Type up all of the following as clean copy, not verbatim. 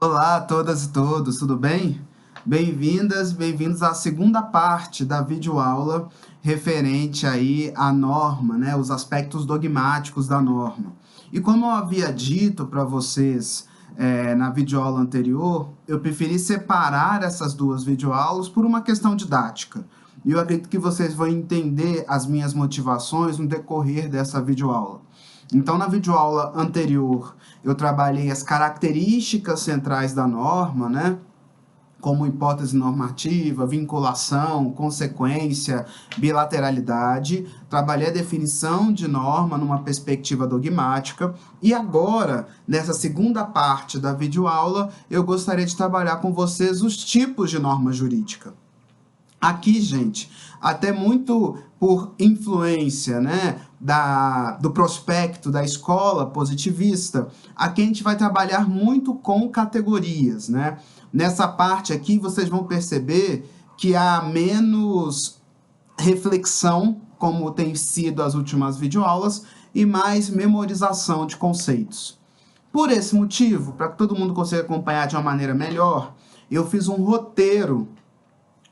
Olá a todas e todos, tudo bem? Bem-vindas, bem-vindos à segunda parte da videoaula referente aí à norma, né, os aspectos dogmáticos da norma. E como eu havia dito para vocês na videoaula anterior, eu preferi separar essas duas videoaulas por uma questão didática. E eu acredito que vocês vão entender as minhas motivações no decorrer dessa videoaula. Então, na videoaula anterior, eu trabalhei as características centrais da norma, né? Como hipótese normativa, vinculação, consequência, bilateralidade. Trabalhei a definição de norma numa perspectiva dogmática. E agora, nessa segunda parte da videoaula, eu gostaria de trabalhar com vocês os tipos de norma jurídica. Aqui, gente, até muito por influência, né, do prospecto da escola positivista, aqui a gente vai trabalhar muito com categorias, né? Nessa parte aqui, vocês vão perceber que há menos reflexão, como tem sido as últimas videoaulas, e mais memorização de conceitos. Por esse motivo, para que todo mundo consiga acompanhar de uma maneira melhor, eu fiz um roteiro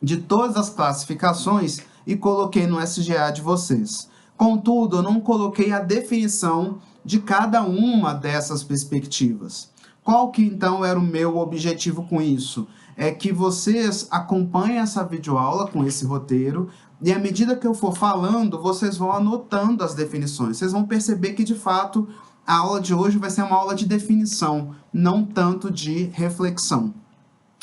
de todas as classificações e coloquei no SGA de vocês. Contudo, eu não coloquei a definição de cada uma dessas perspectivas. Qual que então era o meu objetivo com isso? É que vocês acompanhem essa videoaula com esse roteiro e à medida que eu for falando, vocês vão anotando as definições. Vocês vão perceber que, de fato, a aula de hoje vai ser uma aula de definição, não tanto de reflexão.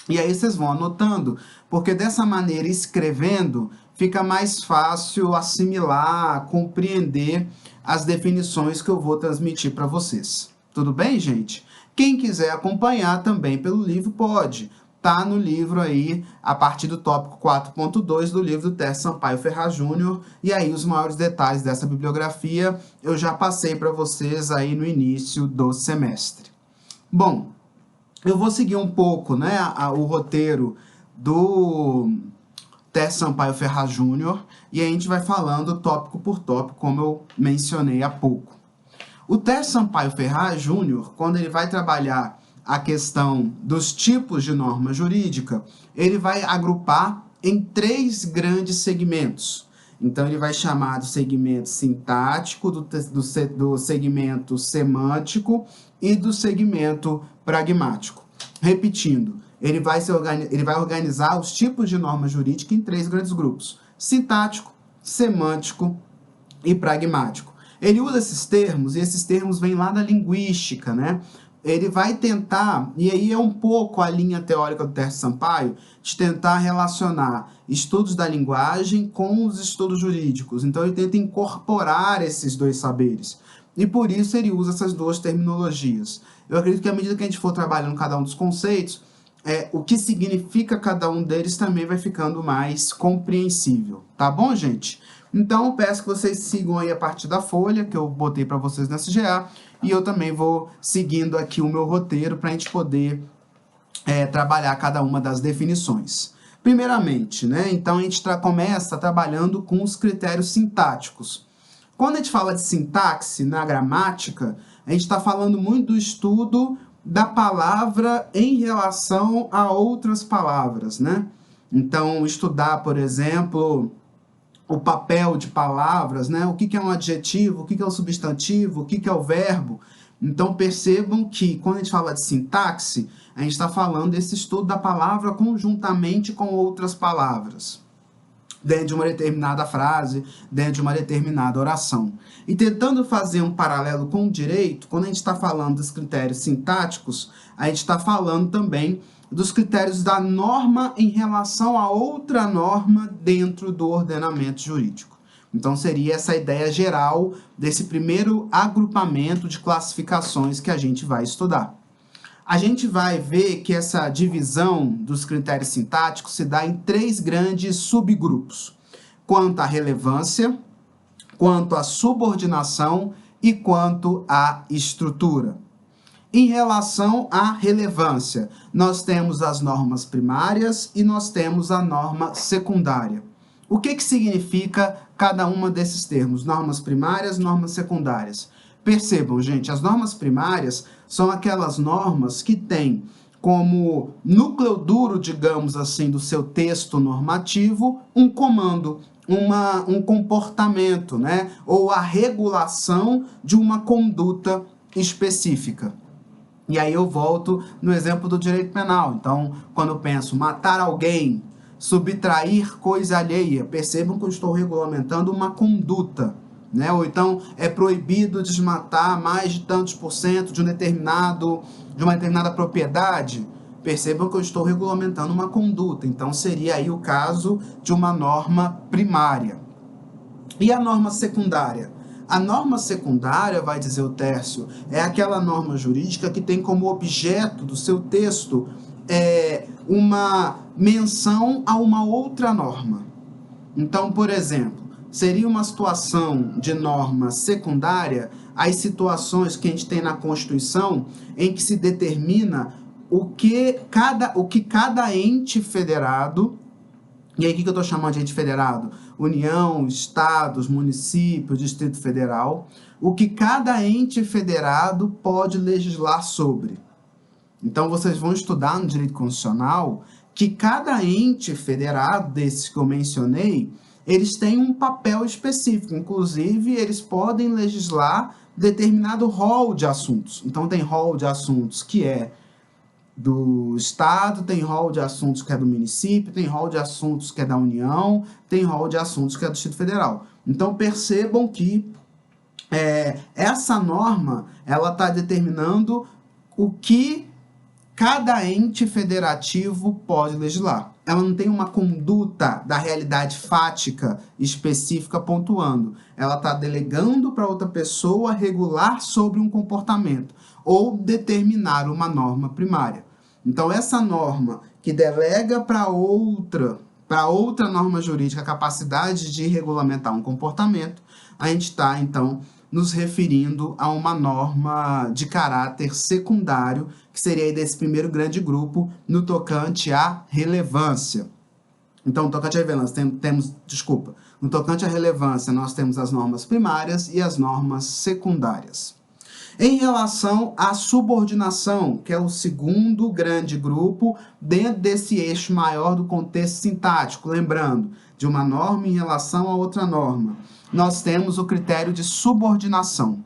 E aí vocês vão anotando, porque dessa maneira, escrevendo, fica mais fácil assimilar, compreender as definições que eu vou transmitir para vocês. Tudo bem, gente? Quem quiser acompanhar também pelo livro, pode. Tá no livro aí, a partir do tópico 4.2 do livro do Terço Sampaio Ferraz Júnior, e aí os maiores detalhes dessa bibliografia eu já passei para vocês aí no início do semestre. Bom, eu vou seguir um pouco, né, o roteiro do Terço Sampaio Ferraz Júnior e a gente vai falando tópico por tópico, como eu mencionei há pouco. O Terço Sampaio Ferraz Júnior, quando ele vai trabalhar a questão dos tipos de norma jurídica, ele vai agrupar em três grandes segmentos. Então, ele vai chamar do segmento sintático, do segmento semântico e do segmento pragmático. Repetindo, ele vai organizar os tipos de norma jurídica em três grandes grupos: sintático, semântico e pragmático. Ele usa esses termos, e esses termos vêm lá da linguística, né? Ele vai tentar, e aí é um pouco a linha teórica do Terço Sampaio, de tentar relacionar estudos da linguagem com os estudos jurídicos. Então, ele tenta incorporar esses dois saberes. E por isso ele usa essas duas terminologias. Eu acredito que à medida que a gente for trabalhando cada um dos conceitos, o que significa cada um deles também vai ficando mais compreensível. Tá bom, gente? Então, eu peço que vocês sigam aí a partir da folha que eu botei para vocês na SGA, e eu também vou seguindo aqui o meu roteiro para a gente poder trabalhar cada uma das definições. Primeiramente, né, então a gente começa trabalhando com os critérios sintáticos. Quando a gente fala de sintaxe na gramática, a gente está falando muito do estudo da palavra em relação a outras palavras, né? Então, estudar, por exemplo, o papel de palavras, né? O que é um adjetivo, o que é um substantivo, o que é o verbo. Então, percebam que, quando a gente fala de sintaxe, a gente está falando desse estudo da palavra conjuntamente com outras palavras, dentro de uma determinada frase, dentro de uma determinada oração. E tentando fazer um paralelo com o direito, quando a gente está falando dos critérios sintáticos, a gente está falando também dos critérios da norma em relação a outra norma dentro do ordenamento jurídico. Então, seria essa ideia geral desse primeiro agrupamento de classificações que a gente vai estudar. A gente vai ver que essa divisão dos critérios sintáticos se dá em três grandes subgrupos: quanto à relevância, quanto à subordinação e quanto à estrutura. Em relação à relevância, nós temos as normas primárias e nós temos a norma secundária. O que significa cada uma desses termos? Normas primárias, normas secundárias. Percebam, gente, as normas primárias são aquelas normas que têm como núcleo duro, digamos assim, do seu texto normativo, um comando, um comportamento, né? Ou a regulação de uma conduta específica. E aí eu volto no exemplo do direito penal. Então, quando eu penso matar alguém, subtrair coisa alheia, percebam que eu estou regulamentando uma conduta, né? Ou então é proibido desmatar mais de tantos por cento de uma determinada propriedade. Percebam que eu estou regulamentando uma conduta. Então seria aí o caso de uma norma primária. E a norma secundária? A norma secundária, vai dizer o Tércio, é aquela norma jurídica que tem como objeto do seu texto uma menção a uma outra norma. Então, por exemplo, seria uma situação de norma secundária as situações que a gente tem na Constituição em que se determina o que cada ente federado. E aí, o que eu estou chamando de ente federado? União, estados, municípios, Distrito Federal. O que cada ente federado pode legislar sobre. Então, vocês vão estudar no direito constitucional que cada ente federado, desses que eu mencionei, eles têm um papel específico. Inclusive, eles podem legislar determinado rol de assuntos. Então, tem rol de assuntos que é do Estado, tem rol de assuntos que é do município, tem rol de assuntos que é da União, tem rol de assuntos que é do Distrito Federal. Então, percebam que essa norma, ela está determinando o que cada ente federativo pode legislar. Ela não tem uma conduta da realidade fática específica pontuando. Ela está delegando para outra pessoa regular sobre um comportamento ou determinar uma norma primária. Então, essa norma que delega para outra norma jurídica a capacidade de regulamentar um comportamento, a gente está, então, nos referindo a uma norma de caráter secundário, que seria aí desse primeiro grande grupo, no tocante à relevância. Então, no tocante à relevância, no tocante à relevância, nós temos as normas primárias e as normas secundárias. Em relação à subordinação, que é o segundo grande grupo dentro desse eixo maior do contexto sintático, lembrando, de uma norma em relação a outra norma, nós temos o critério de subordinação.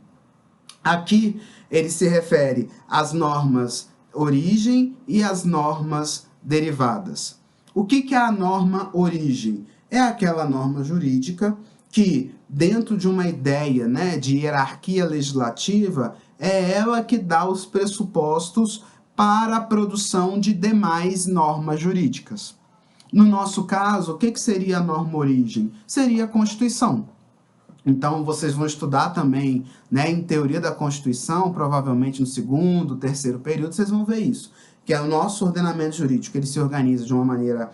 Aqui ele se refere às normas origem e às normas derivadas. O que é a norma origem? É aquela norma jurídica que, dentro de uma ideia, né, de hierarquia legislativa, é ela que dá os pressupostos para a produção de demais normas jurídicas. No nosso caso, o que seria a norma origem? Seria a Constituição. Então, vocês vão estudar também, né, em teoria da Constituição, provavelmente no segundo, terceiro período, vocês vão ver isso, que é o nosso ordenamento jurídico, ele se organiza de uma maneira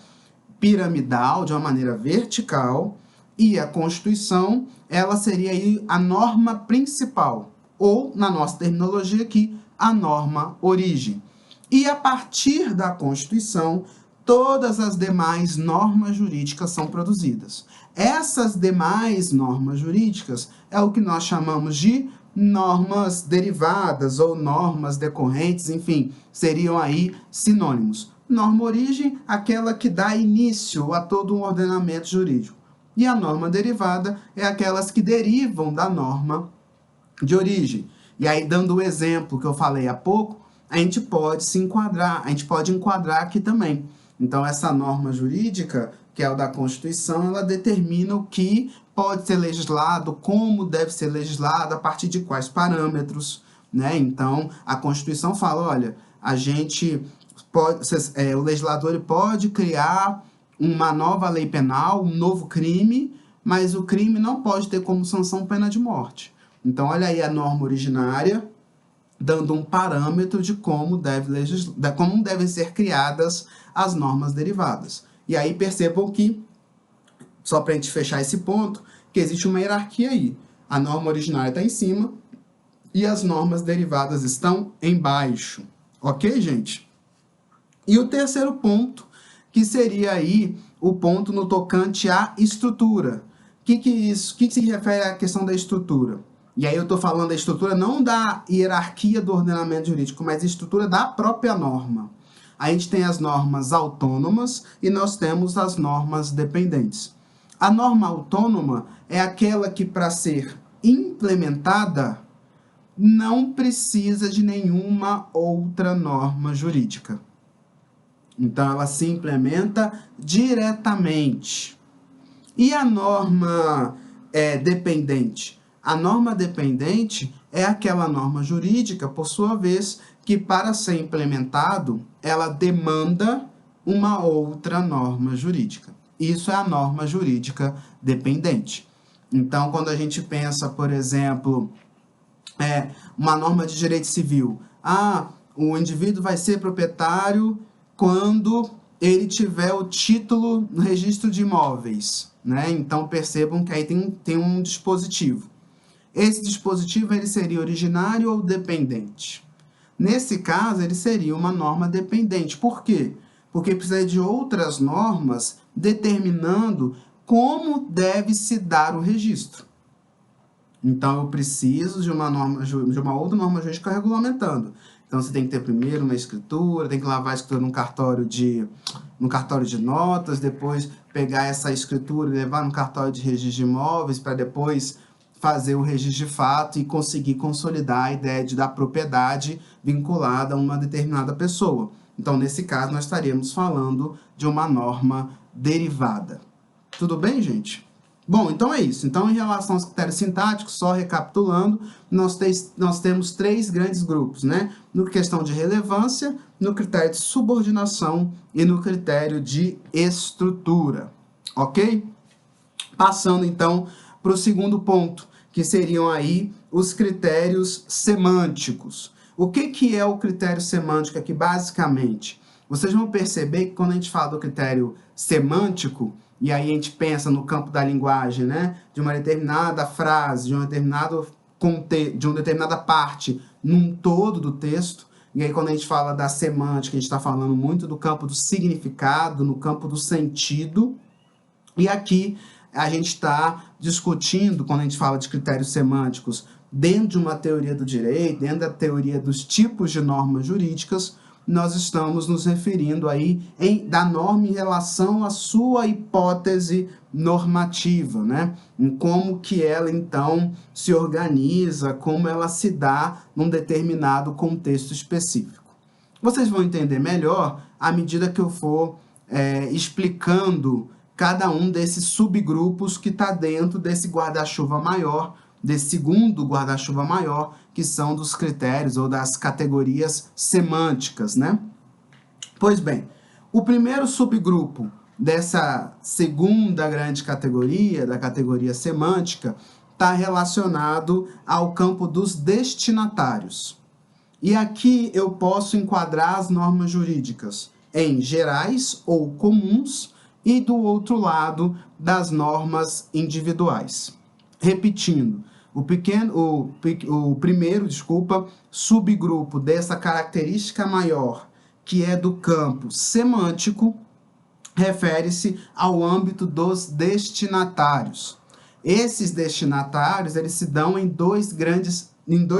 piramidal, de uma maneira vertical, e a Constituição, ela seria aí a norma principal, ou, na nossa terminologia aqui, a norma origem. E a partir da Constituição, todas as demais normas jurídicas são produzidas. Essas demais normas jurídicas é o que nós chamamos de normas derivadas ou normas decorrentes, enfim, seriam aí sinônimos. Norma origem, aquela que dá início a todo um ordenamento jurídico. E a norma derivada é aquelas que derivam da norma de origem. E aí, dando o exemplo que eu falei há pouco, a gente pode enquadrar aqui também. Então, essa norma jurídica, que é o da Constituição, ela determina o que pode ser legislado, como deve ser legislado, a partir de quais parâmetros, né? Então, a Constituição fala, olha, o legislador pode criar uma nova lei penal, um novo crime, mas o crime não pode ter como sanção pena de morte. Então, olha aí a norma originária, dando um parâmetro de como devem ser criadas as normas derivadas. E aí percebam que, só para a gente fechar esse ponto, que existe uma hierarquia aí. A norma originária está em cima e as normas derivadas estão embaixo. Ok, gente? E o terceiro ponto, que seria aí o ponto no tocante à estrutura. O que se refere à questão da estrutura? E aí eu estou falando da estrutura não da hierarquia do ordenamento jurídico, mas a estrutura da própria norma. A gente tem as normas autônomas e nós temos as normas dependentes. A norma autônoma é aquela que, para ser implementada, não precisa de nenhuma outra norma jurídica. Então, ela se implementa diretamente. E a norma dependente? A norma dependente é aquela norma jurídica, por sua vez, que para ser implementado, ela demanda uma outra norma jurídica. Isso é a norma jurídica dependente. Então, quando a gente pensa, por exemplo, uma norma de direito civil, o indivíduo vai ser proprietário quando ele tiver o título no registro de imóveis, né? Então, percebam que aí tem um dispositivo. Esse dispositivo ele seria originário ou dependente? Nesse caso, ele seria uma norma dependente. Por quê? Porque precisa de outras normas determinando como deve se dar o registro. Então, eu preciso de uma outra norma jurídica regulamentando. Então, você tem que ter primeiro uma escritura, tem que lavar a escritura num cartório de notas, depois pegar essa escritura e levar no cartório de registro de imóveis para depois fazer o registro de fato e conseguir consolidar a ideia da propriedade vinculada a uma determinada pessoa. Então, nesse caso, nós estaríamos falando de uma norma derivada. Tudo bem, gente? Bom, então é isso. Então, em relação aos critérios sintáticos, só recapitulando, nós temos três grandes grupos, né? No questão de relevância, no critério de subordinação e no critério de estrutura, ok? Passando, então, para o segundo ponto, que seriam aí os critérios semânticos. O que é o critério semântico aqui, basicamente? Vocês vão perceber que quando a gente fala do critério semântico, e aí a gente pensa no campo da linguagem, né? De uma determinada frase, de uma determinada parte num todo do texto. E aí quando a gente fala da semântica, a gente está falando muito do campo do significado, no campo do sentido. E aqui a gente está discutindo, quando a gente fala de critérios semânticos, dentro de uma teoria do direito, dentro da teoria dos tipos de normas jurídicas, nós estamos nos referindo aí da norma em relação à sua hipótese normativa, né? Em como que ela, então, se organiza, como ela se dá num determinado contexto específico. Vocês vão entender melhor à medida que eu for explicando cada um desses subgrupos que está dentro desse guarda-chuva maior, desse segundo guarda-chuva maior, que são dos critérios ou das categorias semânticas, né? Pois bem, o primeiro subgrupo dessa segunda grande categoria, da categoria semântica, está relacionado ao campo dos destinatários. E aqui eu posso enquadrar as normas jurídicas em gerais ou comuns e do outro lado das normas individuais. Repetindo, o primeiro subgrupo dessa característica maior, que é do campo semântico, refere-se ao âmbito dos destinatários. Esses destinatários, eles se dão em dois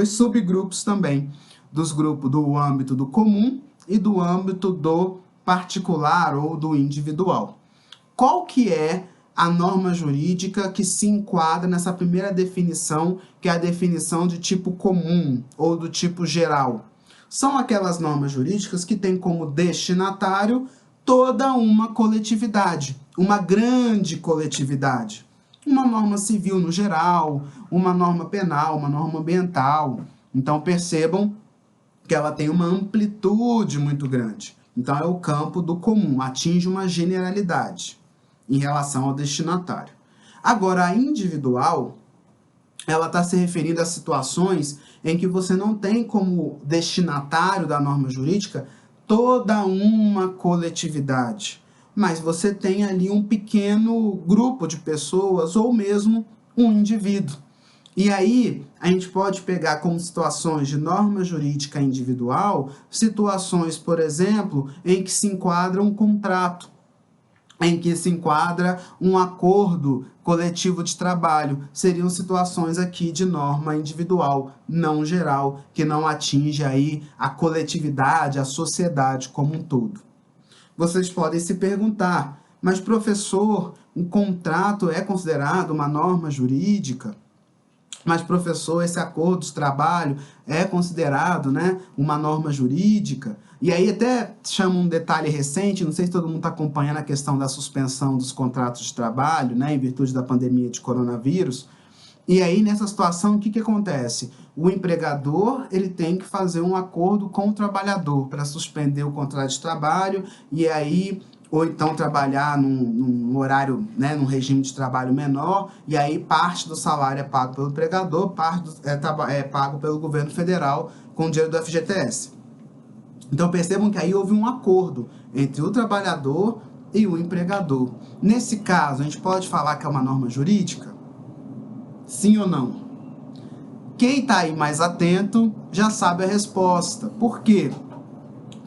subgrupos também, do âmbito do comum e do âmbito do particular ou do individual. Qual que é a norma jurídica que se enquadra nessa primeira definição, que é a definição de tipo comum ou do tipo geral? São aquelas normas jurídicas que têm como destinatário toda uma coletividade, uma grande coletividade. Uma norma civil no geral, uma norma penal, uma norma ambiental. Então percebam que ela tem uma amplitude muito grande. Então é o campo do comum, atinge uma generalidade em relação ao destinatário. Agora, a individual, ela está se referindo a situações em que você não tem como destinatário da norma jurídica toda uma coletividade, mas você tem ali um pequeno grupo de pessoas ou mesmo um indivíduo. E aí, a gente pode pegar como situações de norma jurídica individual, situações, por exemplo, em que se enquadra um contrato. em que se enquadra um acordo coletivo de trabalho. Seriam situações aqui de norma individual, não geral, que não atinge aí a coletividade, a sociedade como um todo. Vocês podem se perguntar, mas professor, um contrato é considerado uma norma jurídica? Mas, professor, esse acordo de trabalho é considerado, né, uma norma jurídica? E aí até chama um detalhe recente, não sei se todo mundo está acompanhando a questão da suspensão dos contratos de trabalho, né, em virtude da pandemia de coronavírus. E aí, nessa situação, o que, que acontece? O empregador ele tem que fazer um acordo com o trabalhador para suspender o contrato de trabalho e aí ou então trabalhar num horário, né, num regime de trabalho menor, e aí parte do salário é pago pelo empregador, parte é pago pelo governo federal com o dinheiro do FGTS. Então percebam que aí houve um acordo entre o trabalhador e o empregador. Nesse caso, a gente pode falar que é uma norma jurídica? Sim ou não? Quem está aí mais atento já sabe a resposta. Por quê?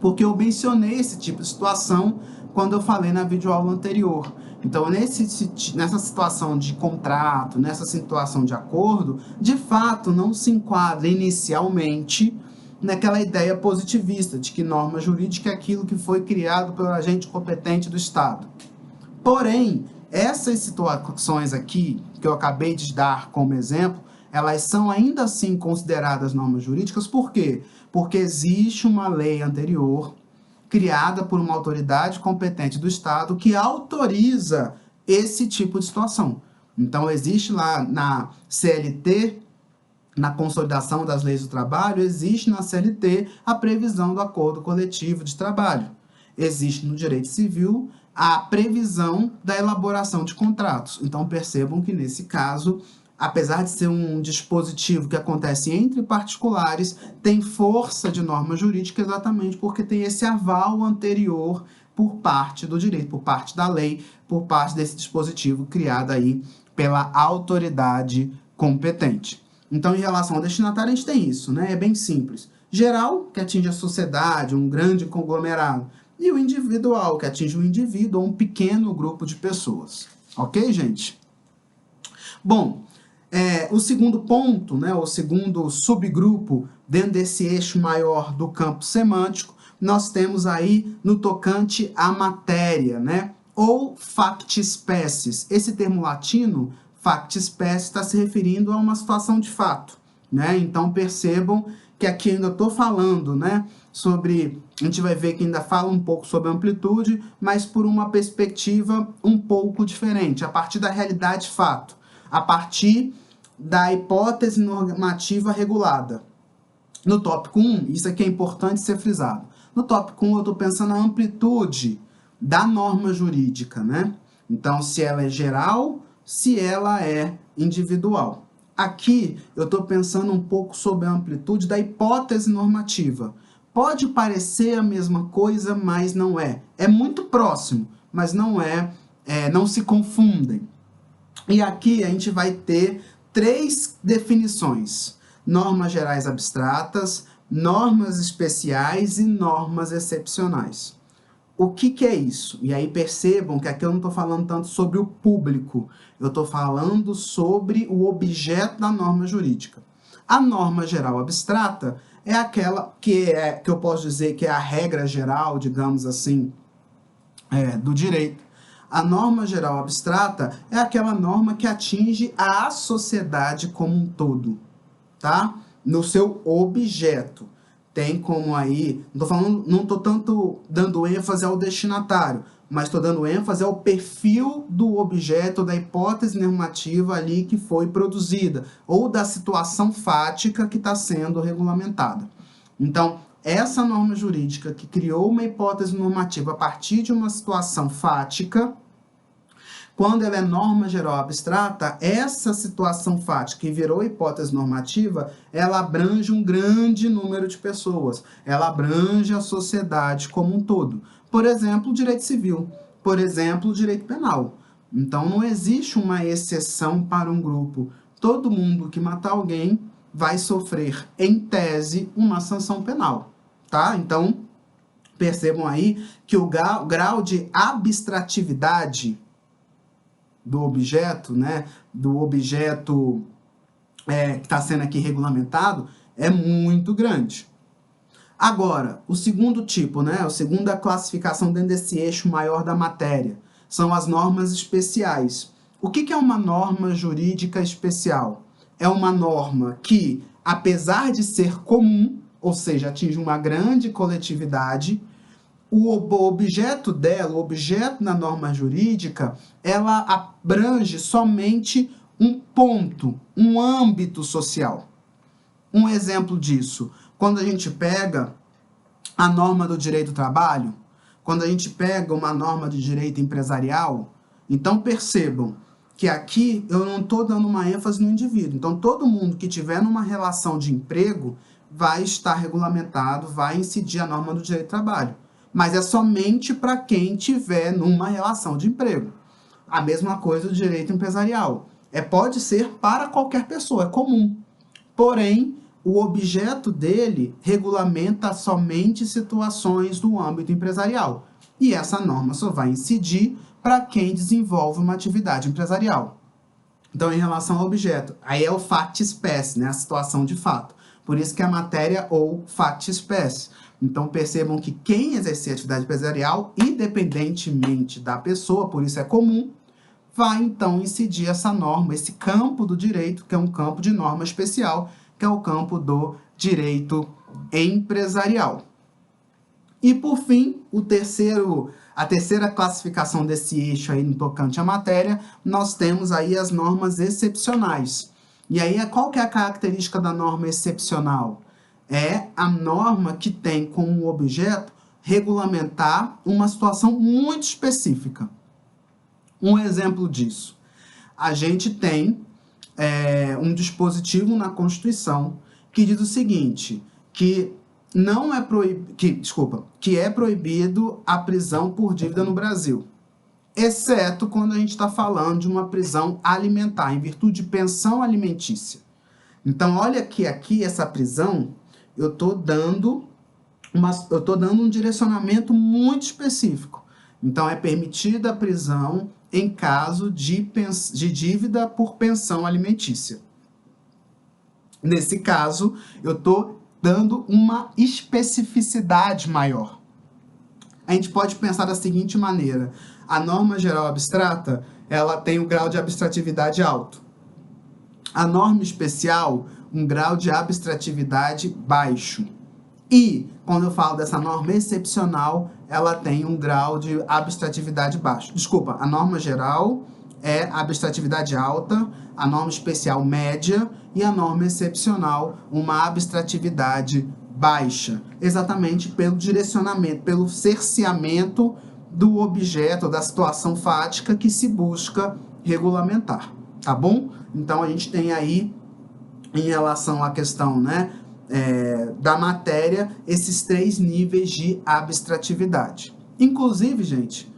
Porque eu mencionei esse tipo de situação quando eu falei na videoaula anterior. Então, nessa situação de contrato, nessa situação de acordo, de fato não se enquadra inicialmente naquela ideia positivista de que norma jurídica é aquilo que foi criado pelo agente competente do Estado. Porém, essas situações aqui, que eu acabei de dar como exemplo, elas são ainda assim consideradas normas jurídicas, por quê? Porque existe uma lei anterior, criada por uma autoridade competente do Estado, que autoriza esse tipo de situação. Então, existe lá na CLT, na consolidação das leis do trabalho, existe na CLT a previsão do acordo coletivo de trabalho. Existe no direito civil a previsão da elaboração de contratos. Então, percebam que, nesse caso, apesar de ser um dispositivo que acontece entre particulares, tem força de norma jurídica exatamente porque tem esse aval anterior por parte do direito, por parte da lei, por parte desse dispositivo criado aí pela autoridade competente. Então, em relação ao destinatário, a gente tem isso, né? É bem simples. Geral, que atinge a sociedade, um grande conglomerado. E o individual, que atinge um indivíduo ou um pequeno grupo de pessoas. Ok, gente? Bom, o segundo ponto, né, o segundo subgrupo dentro desse eixo maior do campo semântico, nós temos aí no tocante à matéria, né, ou factispecies. Esse termo latino, factispecies, está se referindo a uma situação de fato, né? Então percebam que aqui ainda estou falando, né, sobre, a gente vai ver que ainda fala um pouco sobre amplitude, mas por uma perspectiva um pouco diferente, a partir da realidade fato, a partir da hipótese normativa regulada. No tópico 1, isso aqui é importante ser frisado. No tópico 1, eu estou pensando na amplitude da norma jurídica, né? Então, se ela é geral, se ela é individual. Aqui, eu estou pensando um pouco sobre a amplitude da hipótese normativa. Pode parecer a mesma coisa, mas não é. É muito próximo, mas não não se confundem. E aqui a gente vai ter 3 definições: normas gerais abstratas, normas especiais e normas excepcionais. O que é isso? E aí percebam que aqui eu não estou falando tanto sobre o público, eu estou falando sobre o objeto da norma jurídica. A norma geral abstrata é aquela que eu posso dizer que é a regra geral, digamos assim, do direito. A norma geral abstrata é aquela norma que atinge a sociedade como um todo, tá? No seu objeto. Tem como aí, não estou tanto dando ênfase ao destinatário, mas estou dando ênfase ao perfil do objeto, da hipótese normativa ali que foi produzida, ou da situação fática que está sendo regulamentada. Então, essa norma jurídica que criou uma hipótese normativa a partir de uma situação fática, quando ela é norma geral abstrata, essa situação fática que virou hipótese normativa, ela abrange um grande número de pessoas, ela abrange a sociedade como um todo. Por exemplo, o direito civil, por exemplo, o direito penal. Então, não existe uma exceção para um grupo. Todo mundo que matar alguém vai sofrer, em tese, uma sanção penal, tá? Então, Percebam aí que o grau de abstratividade do objeto, né, do objeto que está sendo aqui regulamentado, é muito grande. Agora, o segundo tipo, né, a segunda classificação dentro desse eixo maior da matéria, são as normas especiais. O que é uma norma jurídica especial? É uma norma que, apesar de ser comum, ou seja, atinge uma grande coletividade, o objeto dela, o objeto da norma jurídica, ela abrange somente um ponto, um âmbito social. Um exemplo disso, quando a gente pega a norma do direito do trabalho, quando a gente pega uma norma de direito empresarial, então percebam que aqui eu não estou dando uma ênfase no indivíduo. Então, todo mundo que tiver numa relação de emprego vai estar regulamentado, vai incidir a norma do direito do trabalho. Mas é somente para quem tiver numa relação de emprego. A mesma coisa do direito empresarial. Pode ser para qualquer pessoa, é comum. Porém, o objeto dele regulamenta somente situações do âmbito empresarial. E essa norma só vai incidir para quem desenvolve uma atividade empresarial. Então, em relação ao objeto, aí é o fact specie, né, a situação de fato. Por isso que é a matéria ou fact specie. Então, percebam que quem exercer atividade empresarial, independentemente da pessoa, por isso é comum, vai então incidir essa norma, esse campo do direito, que é um campo de norma especial, que é o campo do direito empresarial. E, por fim, a terceira classificação desse eixo aí no tocante à matéria, nós temos aí as normas excepcionais. E aí, qual que é a característica da norma excepcional? É a norma que tem como objeto regulamentar uma situação muito específica. Um exemplo disso, a gente tem um dispositivo na Constituição que diz o seguinte, que é proibido a prisão por dívida no Brasil, exceto quando a gente está falando de uma prisão alimentar, em virtude de pensão alimentícia. Então, olha que aqui essa prisão, eu estou dando um direcionamento muito específico. Então, é permitida a prisão em caso de dívida por pensão alimentícia. Nesse caso, eu estou dando uma especificidade maior. A gente pode pensar da seguinte maneira: a norma geral abstrata, ela tem um grau de abstratividade alto. A norma especial, um grau de abstratividade baixo. E, quando eu falo dessa norma excepcional, ela tem um grau de abstratividade baixo. Desculpa, a norma geral é abstratividade alta, a norma especial média e a norma excepcional uma abstratividade baixa. Exatamente pelo direcionamento, pelo cerceamento do objeto, da situação fática que se busca regulamentar, tá bom? Então, a gente tem aí, em relação à questão, né, da matéria, esses 3 níveis de abstratividade. Inclusive, gente,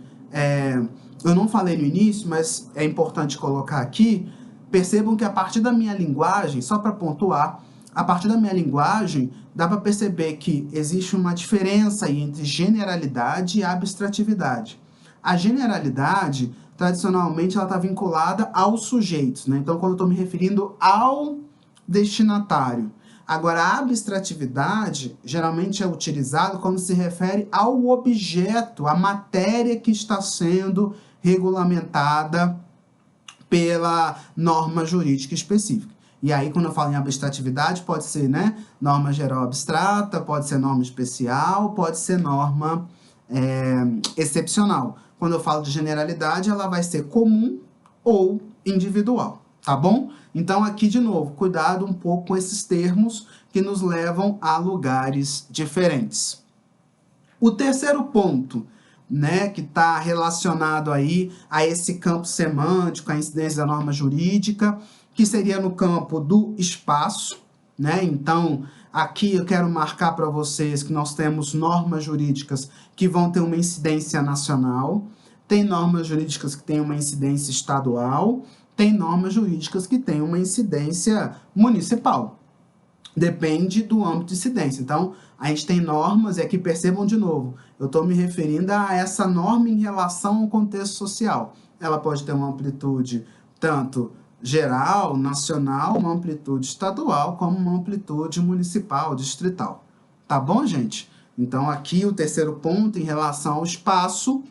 eu não falei no início, mas é importante colocar aqui, percebam que a partir da minha linguagem, só para pontuar, a partir da minha linguagem, dá para perceber que existe uma diferença aí entre generalidade e abstratividade. A generalidade, tradicionalmente, ela está vinculada aos sujeitos, né? Então, quando eu estou me referindo ao destinatário. Agora, a abstratividade geralmente é utilizado quando se refere ao objeto, à matéria que está sendo regulamentada pela norma jurídica específica. E aí, quando eu falo em abstratividade, pode ser, né, norma geral abstrata, pode ser norma especial, pode ser norma excepcional. Quando eu falo de generalidade, ela vai ser comum ou individual, tá bom? Então, aqui, de novo, cuidado um pouco com esses termos que nos levam a lugares diferentes. O terceiro ponto, né, que está relacionado aí a esse campo semântico, a incidência da norma jurídica, que seria no campo do espaço, né? Então, aqui eu quero marcar para vocês que nós temos normas jurídicas que vão ter uma incidência nacional, tem normas jurídicas que têm uma incidência estadual, tem normas jurídicas que têm uma incidência municipal. depende do âmbito de incidência. Então, a gente tem normas, e aqui percebam de novo, eu estou me referindo a essa norma em relação ao contexto social. Ela pode ter uma amplitude tanto geral, nacional, uma amplitude estadual, como uma amplitude municipal, distrital. Tá bom, gente? Então, aqui o terceiro ponto, em relação ao espaço,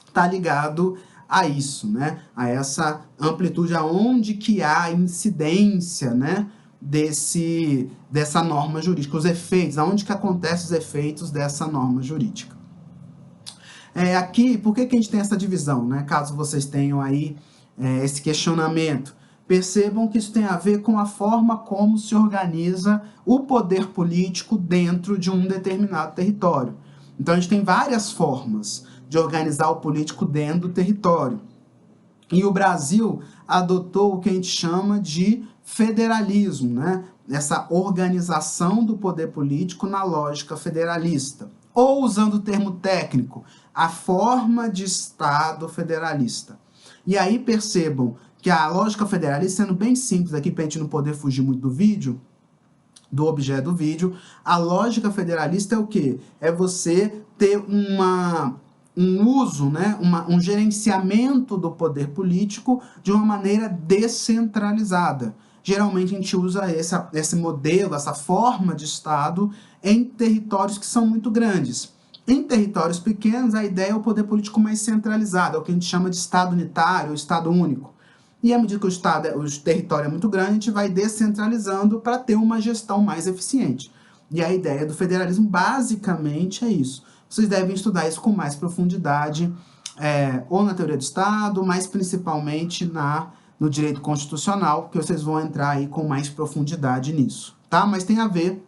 está ligado a isso, né? A essa amplitude, aonde que há incidência, né? Dessa norma jurídica, os efeitos, aonde que acontecem os efeitos dessa norma jurídica. Aqui, por que a gente tem essa divisão, né? Caso vocês tenham aí esse questionamento, percebam que isso tem a ver com a forma como se organiza o poder político dentro de um determinado território. Então, a gente tem várias formas de organizar o político dentro do território. E o Brasil adotou o que a gente chama de federalismo, né? Essa organização do poder político na lógica federalista. Ou, usando o termo técnico, a forma de Estado federalista. E aí percebam que a lógica federalista, sendo bem simples aqui para a gente não poder fugir muito do vídeo, do objeto do vídeo, a lógica federalista é o quê? É você ter um uso, né, um gerenciamento do poder político de uma maneira descentralizada. Geralmente a gente usa esse modelo, essa forma de Estado em territórios que são muito grandes. Em territórios pequenos, a ideia é o poder político mais centralizado, é o que a gente chama de Estado unitário, ou Estado único. E à medida que o território é muito grande, a gente vai descentralizando para ter uma gestão mais eficiente. E a ideia do federalismo basicamente é isso. Vocês devem estudar isso com mais profundidade, ou na teoria do Estado, mas principalmente no direito constitucional, porque vocês vão entrar aí com mais profundidade nisso, tá? Mas tem a ver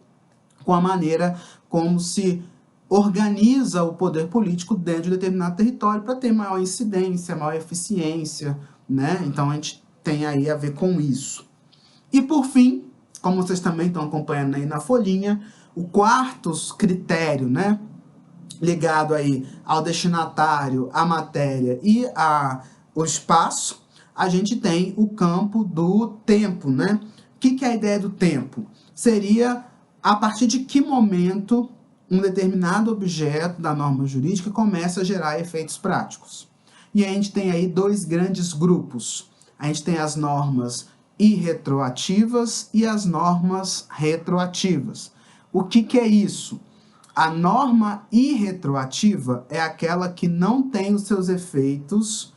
com a maneira como se organiza o poder político dentro de um determinado território para ter maior incidência, maior eficiência, né? Então, a gente tem aí a ver com isso. E, por fim, como vocês também estão acompanhando aí na folhinha, o quarto critério, né? Ligado aí ao destinatário, à matéria e ao espaço, a gente tem o campo do tempo, né? O que é a ideia do tempo? Seria a partir de que momento um determinado objeto da norma jurídica começa a gerar efeitos práticos. E a gente tem aí dois grandes grupos. A gente tem as normas irretroativas e as normas retroativas. O que é isso? A norma irretroativa é aquela que não tem os seus efeitos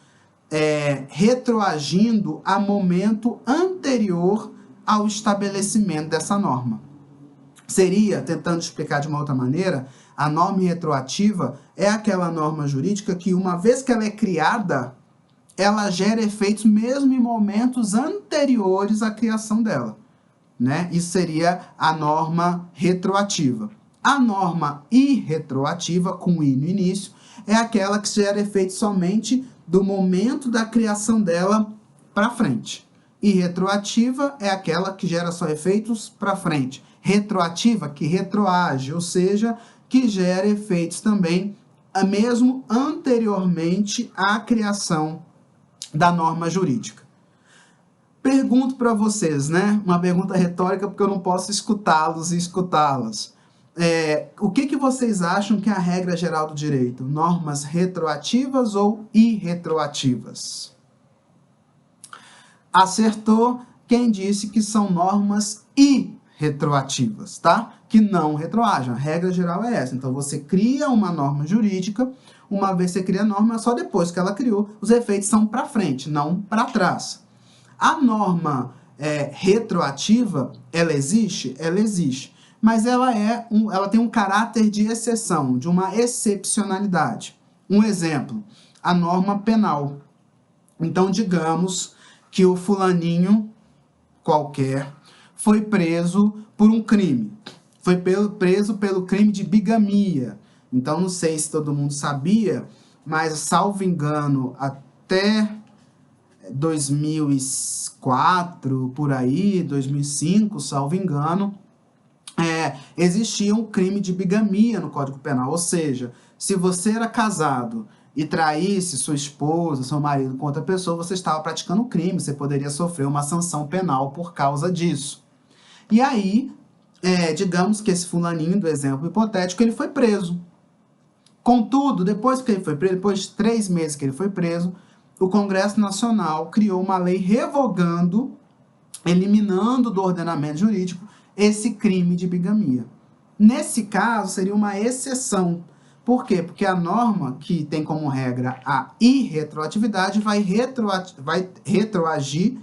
retroagindo a momento anterior ao estabelecimento dessa norma. Seria, tentando explicar de uma outra maneira, a norma retroativa é aquela norma jurídica que, uma vez que ela é criada, ela gera efeitos mesmo em momentos anteriores à criação dela, né? Isso seria a norma retroativa. A norma irretroativa, com i no início, é aquela que gera efeitos somente do momento da criação dela para frente. Irretroativa é aquela que gera só efeitos para frente. Retroativa, que retroage, ou seja, que gera efeitos também mesmo anteriormente à criação da norma jurídica. Pergunto para vocês, né? Uma pergunta retórica, porque eu não posso escutá-los e escutá-las. O que vocês acham que é a regra geral do direito? Normas retroativas ou irretroativas? Acertou quem disse que são normas irretroativas, tá? Que não retroagem. A regra geral é essa. Então, você cria uma norma jurídica, uma vez que você cria a norma, só depois que ela criou, os efeitos são para frente, não para trás. A norma retroativa, ela existe? Ela existe. Mas ela tem um caráter de exceção, de uma excepcionalidade. Um exemplo, a norma penal. Então, digamos que o fulaninho qualquer foi preso por um crime. Foi preso pelo crime de bigamia. Então, não sei se todo mundo sabia, mas, salvo engano, até 2004, por aí, 2005, salvo engano, existia um crime de bigamia no Código Penal. Ou seja, se você era casado e traísse sua esposa, seu marido com outra pessoa, você estava praticando um crime, você poderia sofrer uma sanção penal por causa disso. E aí, digamos que esse fulaninho do exemplo hipotético, ele foi preso. Contudo, depois que ele foi preso, depois de 3 meses que ele foi preso, o Congresso Nacional criou uma lei revogando, eliminando do ordenamento jurídico esse crime de bigamia. Nesse caso, seria uma exceção. Por quê? Porque a norma, que tem como regra a irretroatividade, vai retroagir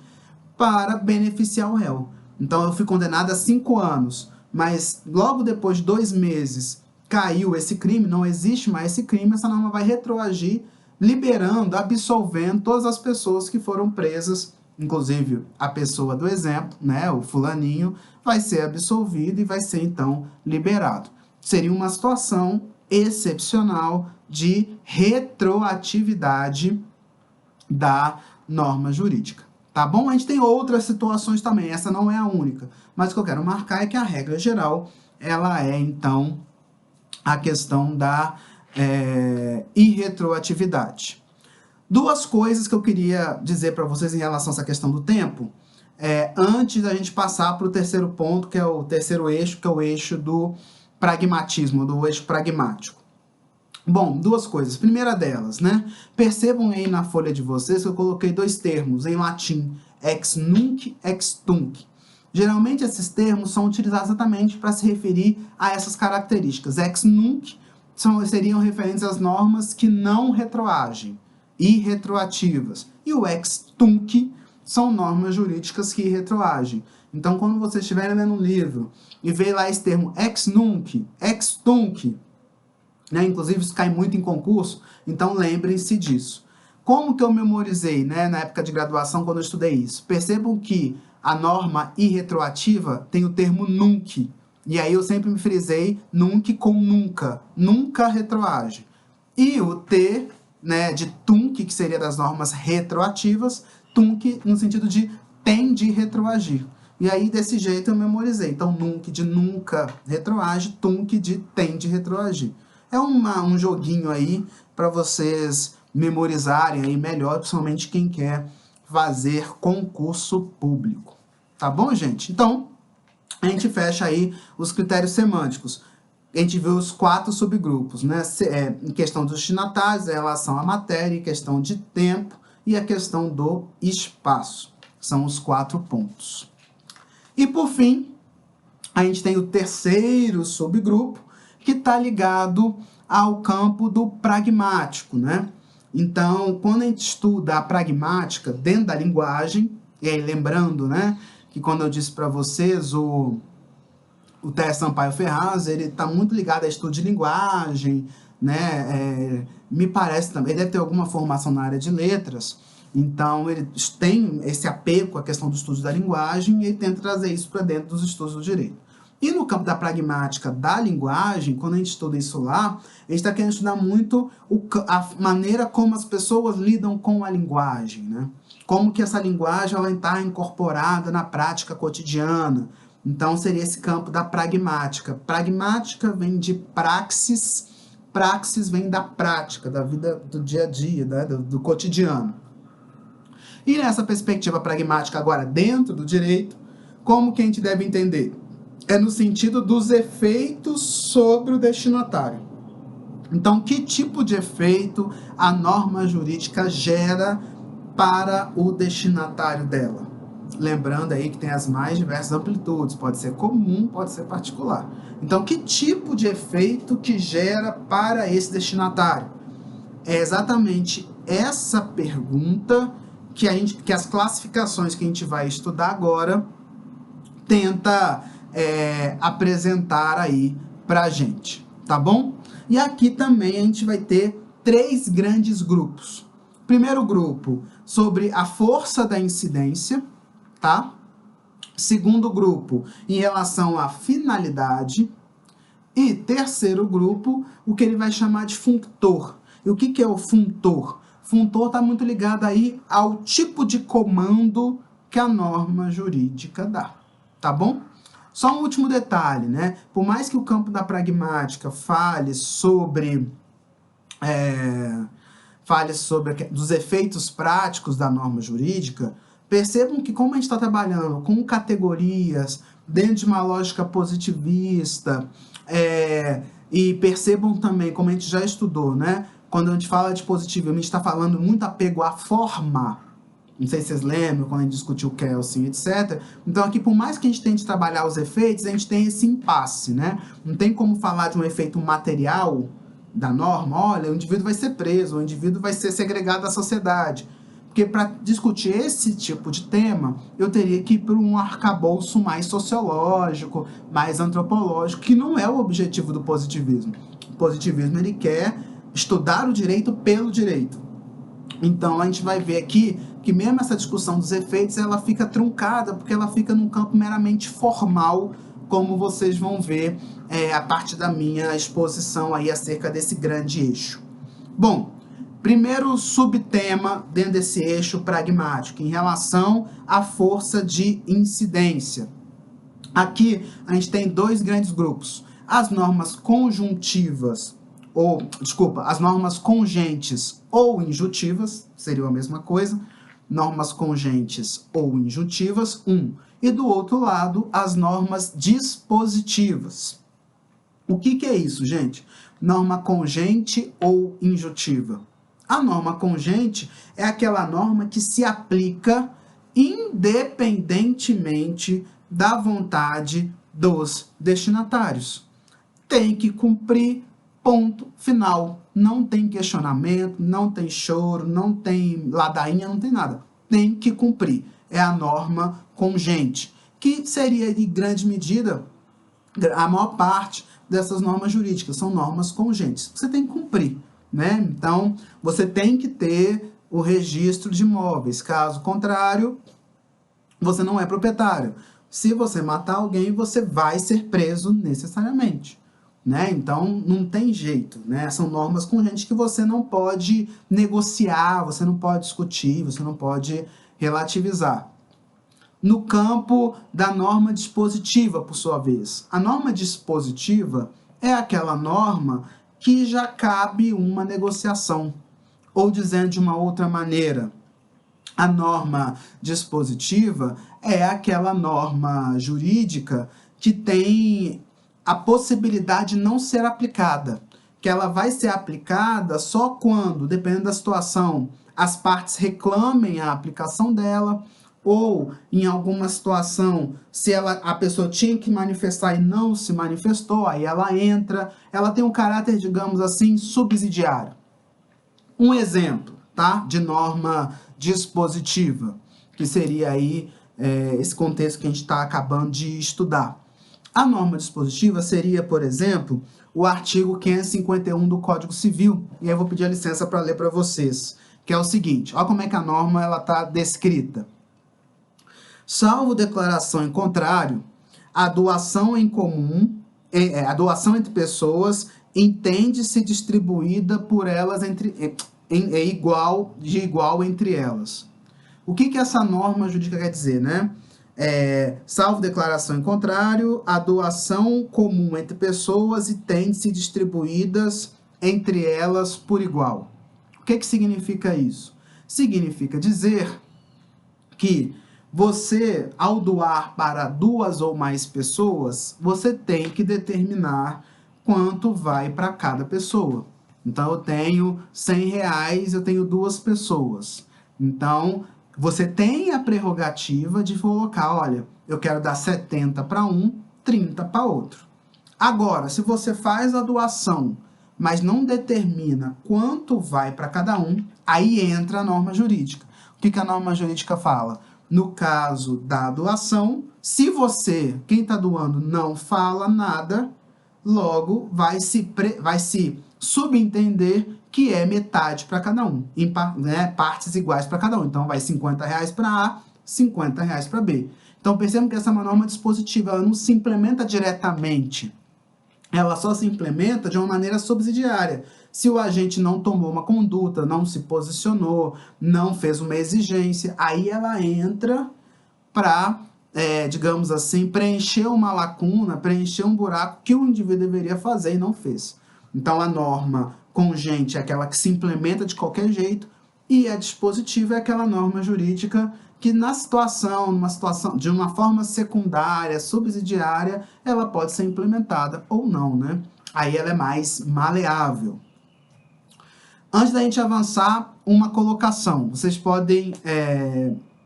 para beneficiar o réu. Então, eu fui condenado a 5 anos, mas logo depois de 2 meses caiu esse crime, não existe mais esse crime, essa norma vai retroagir, liberando, absolvendo todas as pessoas que foram presas, inclusive a pessoa do exemplo, né, o fulaninho, vai ser absolvido e vai ser, então, liberado. Seria uma situação excepcional de retroatividade da norma jurídica. Tá bom? A gente tem outras situações também, essa não é a única. Mas o que eu quero marcar é que a regra geral, ela é, então, a questão da irretroatividade. Duas coisas que eu queria dizer para vocês em relação a essa questão do tempo, antes da gente passar para o terceiro ponto, que é o terceiro eixo, que é o eixo do pragmatismo, do eixo pragmático. Bom, duas coisas. Primeira delas, né? Percebam aí na folha de vocês que eu coloquei 2 termos em latim, ex nunc, ex tunc. Geralmente esses termos são utilizados exatamente para se referir a essas características. Ex nunc seriam referentes às normas que não retroagem, irretroativas. E o ex tunc são normas jurídicas que retroagem. Então, quando vocês estiverem lendo um livro e ver lá esse termo ex nunc, ex tunc, né? Inclusive isso cai muito em concurso, então lembrem-se disso. Como que eu memorizei, né, na época de graduação, quando eu estudei isso? Percebam que a norma irretroativa tem o termo nunc, e aí eu sempre me frisei nunc com nunca, nunca retroage. E o T, né, de tunc, que seria das normas retroativas, tunc no sentido de tem de retroagir. E aí, desse jeito, eu memorizei. Então, nunc de nunca retroage, tunc de tem de retroagir. É um joguinho aí para vocês memorizarem aí melhor, principalmente quem quer fazer concurso público. Tá bom, gente? Então, a gente fecha aí os critérios semânticos. A gente viu os 4 subgrupos, né? Em questão dos destinatários, em relação à matéria, em questão de tempo e a questão do espaço. São os 4 pontos. E, por fim, a gente tem o terceiro subgrupo, que está ligado ao campo do pragmático, né? Então, quando a gente estuda a pragmática dentro da linguagem, e aí lembrando, né, que quando eu disse para vocês, o Té Sampaio Ferraz, ele está muito ligado a estudo de linguagem, né? Me parece também, ele deve ter alguma formação na área de letras, então ele tem esse apego à questão do estudo da linguagem e ele tenta trazer isso para dentro dos estudos do direito. E no campo da pragmática da linguagem, quando a gente estuda isso lá, a gente está querendo estudar muito a maneira como as pessoas lidam com a linguagem, né? Como que essa linguagem vai estar incorporada na prática cotidiana. Então, seria esse campo da pragmática. Pragmática vem de praxis, praxis vem da prática, da vida do dia a dia, né? do cotidiano. E nessa perspectiva pragmática agora, dentro do direito, como que a gente deve entender? É no sentido dos efeitos sobre o destinatário. Então, que tipo de efeito a norma jurídica gera para o destinatário dela? Lembrando aí que tem as mais diversas amplitudes, pode ser comum, pode ser particular. Então, que tipo de efeito que gera para esse destinatário? É exatamente essa pergunta que as classificações que a gente vai estudar agora tenta apresentar aí pra gente, tá bom? E aqui também a gente vai ter 3 grandes grupos. Primeiro grupo, sobre a força da incidência, tá? Segundo grupo, em relação à finalidade. E terceiro grupo, o que ele vai chamar de functor. E o que é o functor? Functor está muito ligado aí ao tipo de comando que a norma jurídica dá, tá bom? Só um último detalhe, né? Por mais que o campo da pragmática fale sobre dos efeitos práticos da norma jurídica, percebam que como a gente está trabalhando com categorias, dentro de uma lógica positivista, e percebam também, como a gente já estudou, né? Quando a gente fala de positivismo, a gente está falando muito apego à forma. Não sei se vocês lembram, quando a gente discutiu Kelsen, etc. Então, aqui, por mais que a gente tente trabalhar os efeitos, a gente tem esse impasse, né? Não tem como falar de um efeito material da norma. Olha, o indivíduo vai ser preso, o indivíduo vai ser segregado da sociedade. Porque para discutir esse tipo de tema, eu teria que ir para um arcabouço mais sociológico, mais antropológico, que não é o objetivo do positivismo. O positivismo, ele quer estudar o direito pelo direito. Então, a gente vai ver aqui que mesmo essa discussão dos efeitos, ela fica truncada, porque ela fica num campo meramente formal, como vocês vão ver a partir da minha exposição aí acerca desse grande eixo. Bom, primeiro subtema dentro desse eixo pragmático, em relação à força de incidência. Aqui a gente tem dois grandes grupos, as normas conjuntivas, as normas congentes ou injuntivas, seria a mesma coisa, normas congentes ou injuntivas, e do outro lado, as normas dispositivas. O que é isso, gente? Norma congente ou injuntiva? A norma congente é aquela norma que se aplica independentemente da vontade dos destinatários. Tem que cumprir, ponto final. Não tem questionamento, não tem choro, não tem ladainha, não tem nada. Tem que cumprir. É a norma congente, que seria, de grande medida, a maior parte dessas normas jurídicas são normas congentes. Você tem que cumprir, né? Então, você tem que ter o registro de imóveis. Caso contrário, você não é proprietário. Se você matar alguém, você vai ser preso necessariamente, né? Então, não tem jeito, né? São normas congentes que você não pode negociar, você não pode discutir, você não pode relativizar. No campo da norma dispositiva, por sua vez. A norma dispositiva é aquela norma que já cabe uma negociação. Ou dizendo de uma outra maneira, a norma dispositiva é aquela norma jurídica que tem a possibilidade de não ser aplicada, que ela vai ser aplicada só quando, dependendo da situação, as partes reclamem a aplicação dela, ou em alguma situação, se a pessoa tinha que manifestar e não se manifestou, aí ela entra, ela tem um caráter, digamos assim, subsidiário. Um exemplo, tá, de norma dispositiva, que seria aí esse contexto que a gente está acabando de estudar. A norma dispositiva seria, por exemplo, o artigo 551 do Código Civil, e aí eu vou pedir a licença para ler para vocês, que é o seguinte, olha como é que a norma está descrita. Salvo declaração em contrário, a doação em comum, a doação entre pessoas entende-se distribuída por elas de igual entre elas. O que essa norma jurídica quer dizer, né? Salvo declaração em contrário, a doação comum entre pessoas entende-se distribuídas entre elas por igual. O que significa isso? Significa dizer que você, ao doar para duas ou mais pessoas, você tem que determinar quanto vai para cada pessoa. Então, eu tenho R$100, eu tenho duas pessoas. Então, você tem a prerrogativa de colocar, olha, eu quero dar 70 para um, 30 para outro. Agora, se você faz a doação, mas não determina quanto vai para cada um, aí entra a norma jurídica. O que a norma jurídica fala? No caso da doação, se você, quem está doando, não fala nada, logo vai se subentender que é metade para cada um, partes iguais para cada um. Então, vai R$50 para A, R$50 para B. Então, percebam que essa é uma norma dispositiva, ela não se implementa diretamente, ela só se implementa de uma maneira subsidiária. Se o agente não tomou uma conduta, não se posicionou, não fez uma exigência, aí ela entra para, digamos assim, preencher uma lacuna, preencher um buraco que o indivíduo deveria fazer e não fez. Então, a norma congente é aquela que se implementa de qualquer jeito e a dispositiva é aquela norma jurídica que numa situação de uma forma secundária, subsidiária, ela pode ser implementada ou não, né? Aí ela é mais maleável. Antes da gente avançar, uma colocação. Vocês podem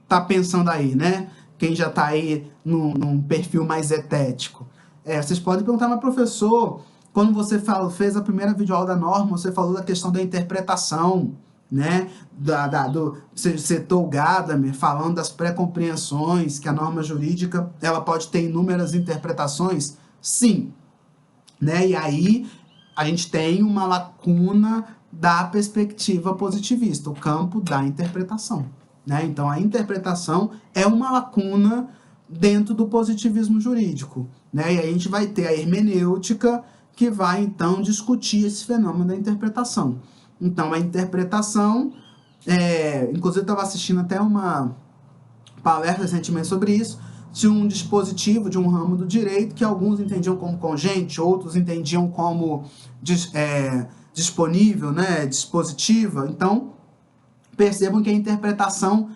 tá pensando aí, né? Quem já está aí num perfil mais etético. Vocês podem perguntar, mas professor, quando você fez a primeira videoaula da norma, você falou da questão da interpretação, né? Você citou o Gadamer falando das pré-compreensões, que a norma jurídica ela pode ter inúmeras interpretações. Sim, né? E aí a gente tem uma lacuna da perspectiva positivista, o campo da interpretação, né? Então a interpretação é uma lacuna dentro do positivismo jurídico, né? E aí a gente vai ter a hermenêutica que vai então discutir esse fenômeno da interpretação. Então a interpretação, inclusive eu estava assistindo até uma palestra recentemente sobre isso, de um dispositivo, de um ramo do direito, que alguns entendiam como congente, outros entendiam como disponível, né, dispositiva. Então, percebam que a interpretação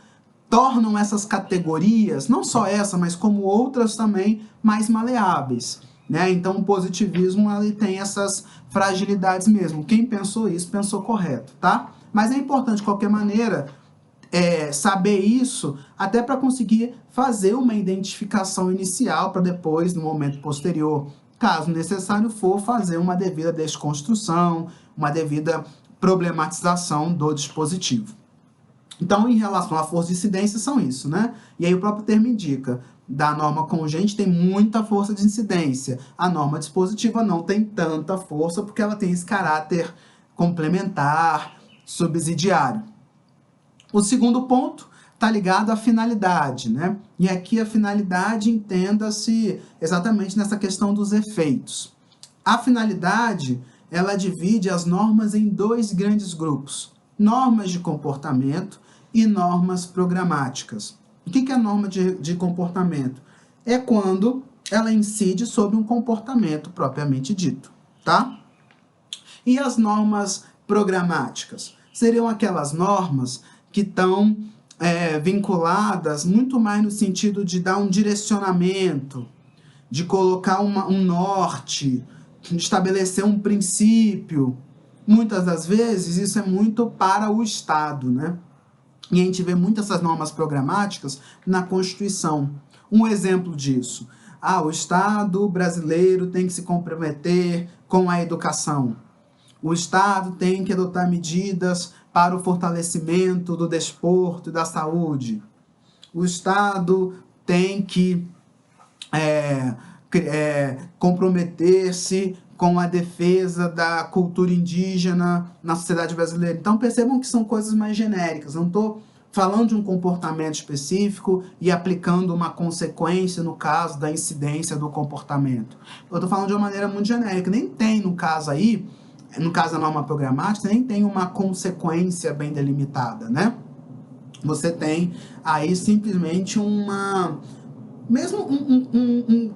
tornam essas categorias, não só essa, mas como outras também, mais maleáveis, né? Então, o positivismo ele tem essas fragilidades mesmo. Quem pensou isso, pensou correto, tá? Mas é importante, de qualquer maneira, saber isso, até para conseguir fazer uma identificação inicial para depois, no momento posterior, caso necessário for, fazer uma devida desconstrução, uma devida problematização do dispositivo. Então, em relação à força de incidência, são isso, né? E aí o próprio termo indica, da norma congente tem muita força de incidência. A norma dispositiva não tem tanta força, porque ela tem esse caráter complementar, subsidiário. O segundo ponto está ligado à finalidade, né? E aqui a finalidade entenda-se exatamente nessa questão dos efeitos. A finalidade, ela divide as normas em dois grandes grupos: normas de comportamento e normas programáticas. O que é a norma de comportamento? É quando ela incide sobre um comportamento propriamente dito, tá? E as normas programáticas? Seriam aquelas normas que estão vinculadas muito mais no sentido de dar um direcionamento, de colocar um norte, de estabelecer um princípio. Muitas das vezes isso é muito para o Estado, né? E a gente vê muitas essas normas programáticas na Constituição. Um exemplo disso: o Estado brasileiro tem que se comprometer com a educação. O Estado tem que adotar medidas para o fortalecimento do desporto e da saúde. O Estado tem que comprometer-se com a defesa da cultura indígena na sociedade brasileira. Então percebam que são coisas mais genéricas. Não estou falando de um comportamento específico e aplicando uma consequência no caso da incidência do comportamento. Eu estou falando de uma maneira muito genérica. Nem tem, no caso aí, no caso da norma programática, nem tem uma consequência bem delimitada, né? Você tem aí simplesmente um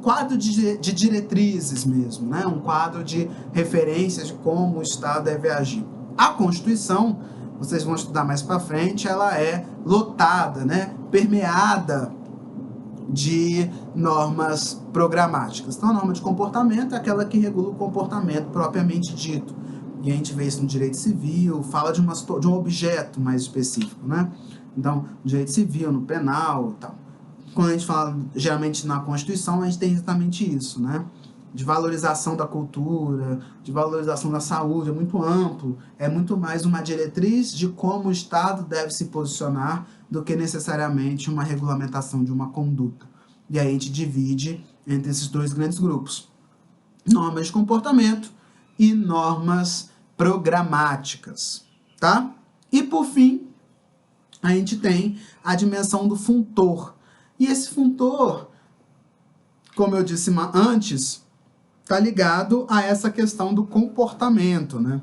quadro de diretrizes mesmo, né? Um quadro de referências de como o Estado deve agir. A Constituição, vocês vão estudar mais para frente, ela é lotada, né? Permeada de normas programáticas. Então, a norma de comportamento é aquela que regula o comportamento propriamente dito. E a gente vê isso no direito civil, fala de um objeto mais específico, né? Então, no direito civil, no penal e tal. Quando a gente fala, geralmente, na Constituição, a gente tem exatamente isso, né? De valorização da cultura, de valorização da saúde, é muito amplo. É muito mais uma diretriz de como o Estado deve se posicionar do que necessariamente uma regulamentação de uma conduta. E aí a gente divide entre esses dois grandes grupos: normas de comportamento e normas programáticas, tá? E por fim, a gente tem a dimensão do funtor. E esse funtor, como eu disse antes, está ligado a essa questão do comportamento, né?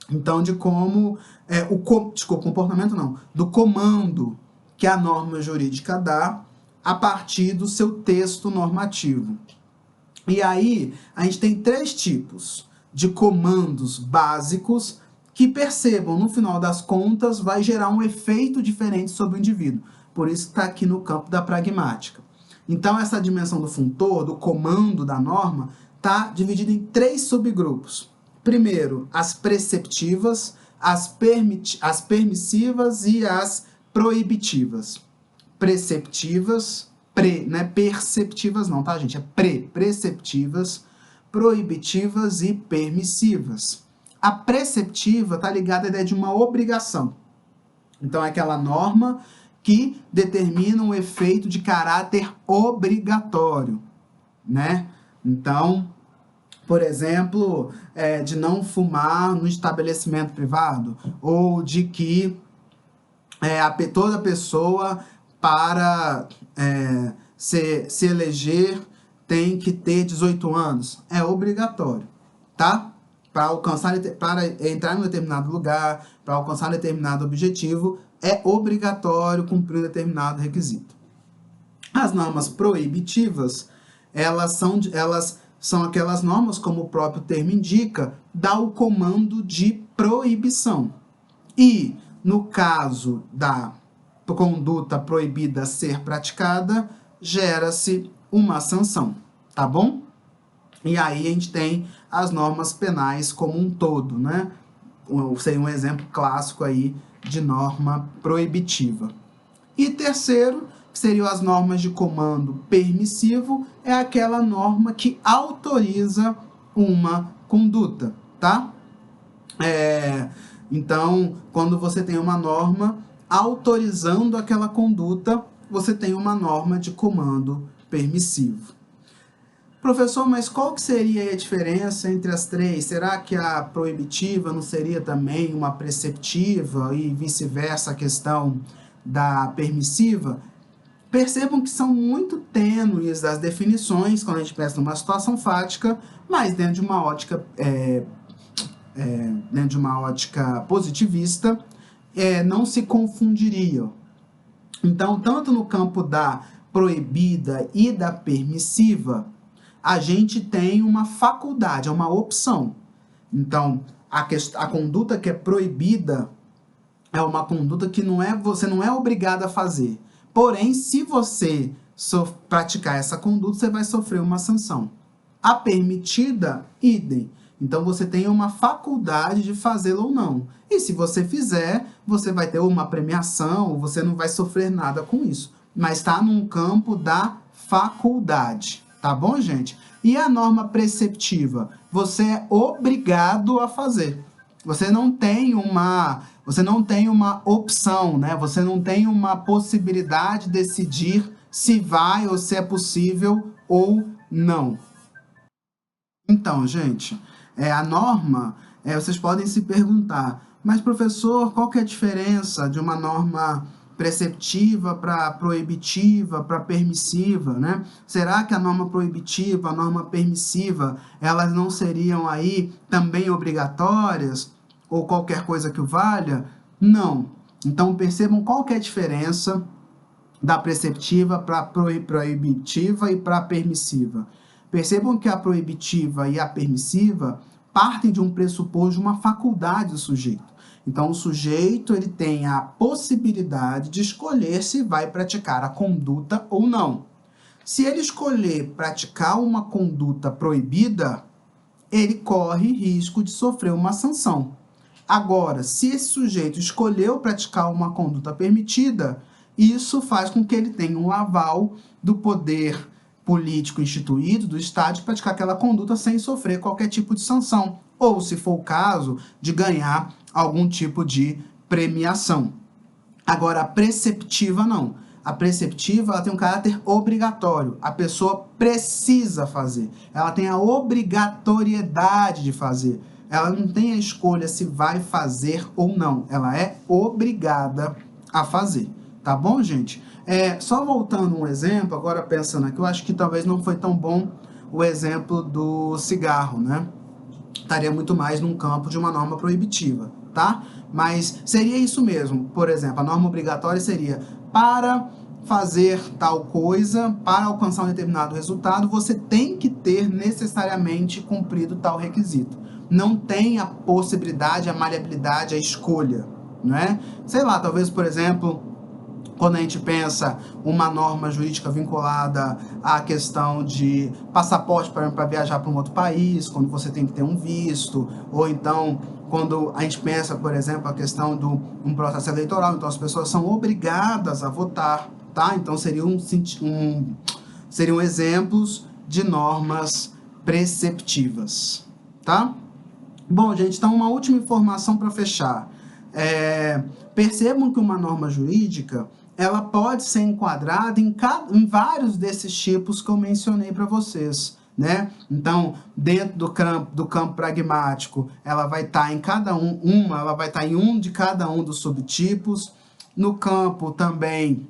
Então, de como comportamento não, do comando que a norma jurídica dá a partir do seu texto normativo. E aí, a gente tem 3 tipos de comandos básicos que, percebam, no final das contas, vai gerar um efeito diferente sobre o indivíduo. por isso está aqui no campo da pragmática. Então, essa dimensão do funtor, do comando da norma, está dividida em 3 subgrupos. Primeiro, as preceptivas, as permissivas e as proibitivas. Preceptivas, não é perceptivas não, tá, gente? É preceptivas, proibitivas e permissivas. A preceptiva está ligada à ideia de uma obrigação. Então, é aquela norma que determina um efeito de caráter obrigatório, né? Então, por exemplo, de não fumar no estabelecimento privado, ou de que toda pessoa para se eleger tem que ter 18 anos. É obrigatório, tá? Para entrar em um determinado lugar, para alcançar um determinado objetivo, é obrigatório cumprir um determinado requisito. As normas proibitivas, elas são aquelas normas, como o próprio termo indica, dá o comando de proibição. E, no caso da conduta proibida ser praticada, gera-se uma sanção, tá bom? E aí a gente tem as normas penais como um todo, né? Seria um exemplo clássico aí de norma proibitiva. E terceiro, que seriam as normas de comando permissivo, é aquela norma que autoriza uma conduta, tá? Então, quando você tem uma norma autorizando aquela conduta, você tem uma norma de comando permissivo. Professor, mas qual que seria a diferença entre as 3? Será que a proibitiva não seria também uma preceptiva e vice-versa a questão da permissiva? Percebam que são muito tênues as definições quando a gente pensa numa situação fática, mas dentro de uma ótica positivista, não se confundiriam. Então, tanto no campo da proibida e da permissiva, a gente tem uma faculdade, é uma opção. Então, a conduta que é proibida é uma conduta que você não é obrigado a fazer. Porém, se você praticar essa conduta, você vai sofrer uma sanção. A permitida, idem. Então, você tem uma faculdade de fazê-lo ou não. E se você fizer, você vai ter uma premiação, você não vai sofrer nada com isso. Mas está num campo da faculdade. Tá bom, gente? E a norma preceptiva? Você é obrigado a fazer. Você não tem uma opção, né? Você não tem uma possibilidade de decidir se vai ou se é possível ou não. Então, gente, a norma, vocês podem se perguntar, mas professor, qual que é a diferença de uma norma preceptiva para proibitiva, para permissiva, né? Será que a norma proibitiva, a norma permissiva, elas não seriam aí também obrigatórias? Ou qualquer coisa que o valha? Não. Então, percebam qual que é a diferença da preceptiva para proibitiva e para permissiva. Percebam que a proibitiva e a permissiva partem de um pressuposto de uma faculdade do sujeito. Então, o sujeito ele tem a possibilidade de escolher se vai praticar a conduta ou não. Se ele escolher praticar uma conduta proibida, ele corre risco de sofrer uma sanção. Agora, se esse sujeito escolheu praticar uma conduta permitida, isso faz com que ele tenha um aval do poder político instituído, do Estado, de praticar aquela conduta sem sofrer qualquer tipo de sanção, ou, se for o caso, de ganhar algum tipo de premiação. Agora, a preceptiva não. A preceptiva ela tem um caráter obrigatório. A pessoa precisa fazer. Ela tem a obrigatoriedade de fazer. Ela não tem a escolha se vai fazer ou não. Ela é obrigada a fazer. Tá bom, gente? Só voltando um exemplo, agora pensando aqui, eu acho que talvez não foi tão bom o exemplo do cigarro, né? Estaria muito mais num campo de uma norma proibitiva, tá? Mas seria isso mesmo. Por exemplo, a norma obrigatória seria para fazer tal coisa, para alcançar um determinado resultado, você tem que ter necessariamente cumprido tal requisito. Não tem a possibilidade, a maleabilidade, a escolha, não é? Sei lá, talvez, por exemplo, quando a gente pensa uma norma jurídica vinculada à questão de passaporte para viajar para um outro país, quando você tem que ter um visto, ou então quando a gente pensa, por exemplo, a questão de um processo eleitoral, então as pessoas são obrigadas a votar, tá? Então seriam exemplos de normas preceptivas, tá? Bom, gente, então uma última informação para fechar. Percebam que uma norma jurídica ela pode ser enquadrada em vários desses tipos que eu mencionei para vocês, né? Então, dentro do campo pragmático, ela vai estar ela vai estar em um de cada um dos subtipos. No campo também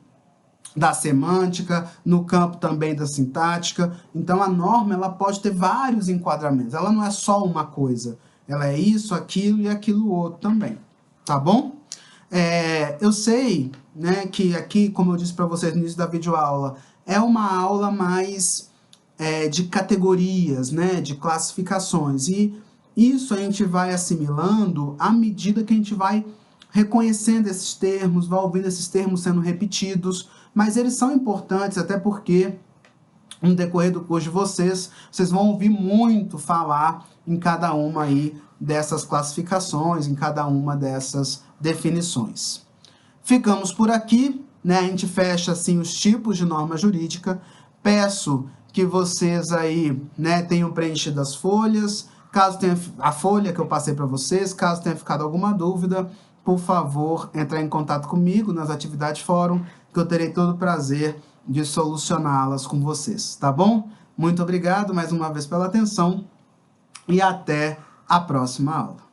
da semântica, no campo também da sintática. Então, a norma ela pode ter vários enquadramentos. Ela não é só uma coisa. Ela é isso, aquilo e aquilo outro também. Tá bom? Eu sei, né, que aqui, como eu disse para vocês no início da videoaula, é uma aula mais de categorias, né, de classificações. E isso a gente vai assimilando à medida que a gente vai reconhecendo esses termos, vai ouvindo esses termos sendo repetidos, mas eles são importantes até porque no decorrer do curso de vocês vão ouvir muito falar em cada uma aí dessas classificações, em cada uma dessas definições. Ficamos por aqui, né? A gente fecha assim os tipos de norma jurídica. Peço que vocês aí, né, tenham preenchido as folhas. Caso tenha a folha que eu passei para vocês, caso tenha ficado alguma dúvida, por favor, entrar em contato comigo nas atividades fórum, que eu terei todo o prazer de solucioná-las com vocês, tá bom? Muito obrigado mais uma vez pela atenção e até a próxima aula.